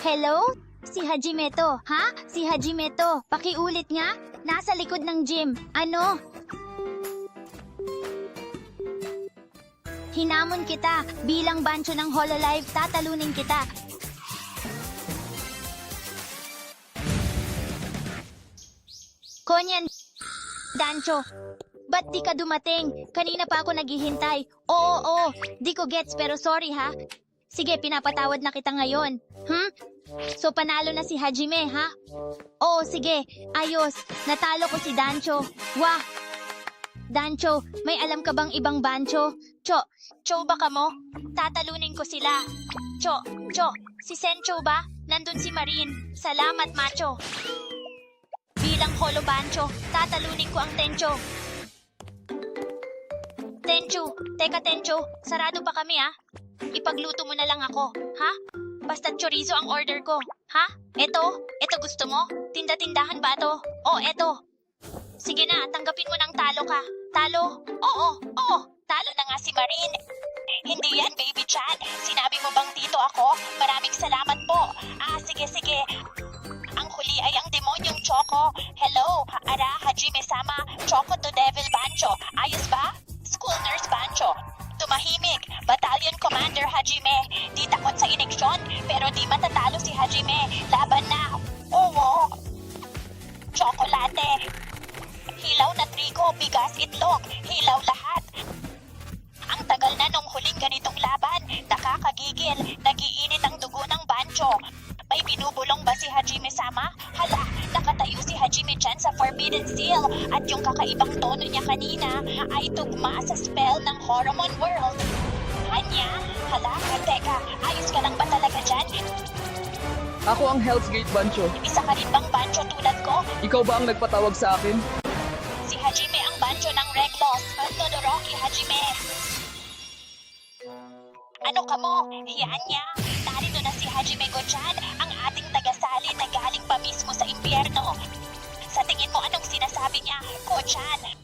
Hello? Si Hajime to, ha? Si Hajime to. Pakiulit nga. Nasa likod ng gym. Ano? Hinamon kita. Bilang bancho ng Hololive, tatalunin kita. Konyan, Dancho. Ba't di ka dumating? Kanina pa ako naghihintay. Oo, di ko gets pero sorry ha. Sige, pinapatawad na kita ngayon. So panalo na si Hajime, ha? Oo, sige. Ayos. Natalo ko si Dancho. Wah! Dancho, may alam ka bang ibang bancho? Cho ba ka mo? Tatalunin ko sila. Cho, si Sencho ba? Nandun si Marin. Salamat, macho. Bilang holo bancho, tatalunin ko ang Tencho. Tencho, sarado pa kami ha? Ipagluto mo na lang ako, ha? Basta't chorizo ang order ko, ha? Eto gusto mo? Tinda-tindahan ba to? Eto. Sige na, tanggapin mo ng talo ka. Talo? Oo, talo na nga si Marin. Hindi yan, baby Chan. Sinabi mo bang dito ako? Maraming salamat po. Sige. Ang huli ay ang demonyong Choco. Hello, Hajime-sama. Choco to Devil Bancho. Ayos ba? School Nurse Bancho. Tumahimik. Battalion Commander Hajime. Di takot sa ineksyon, pero di matatalo si Hajime. Laban na. Oo. Chocolate. Hilaw na trigo, bigas, itlog. Hilaw lahat. Ang tagal na nung huling ganitong laban. Nakakagigil. Nagiinit ang dugo ng Bancho. May binubulong ba si Hajime-sama? Hala, nakatayo si Hajime-chan sa Forbidden Seal at yung kakaibang tono niya kanina ay tugma sa spell ng Horomon World. Anya? Hala, teka, ayos ka lang ba talaga dyan? Ako ang Hell's Gate Bancho. Isa ka rin bang Bancho tulad ko? Ikaw ba ang nagpatawag sa akin? Si Hajime ang Bancho ng Reglos, Todoroki Hajime. Ano ka mo? Hiyaan niya. Narito na si Hajime Go-chan, ang ating tagasali na galing pa mismo sa impyerno. Sa tingin mo anong sinasabi niya, Go-chan?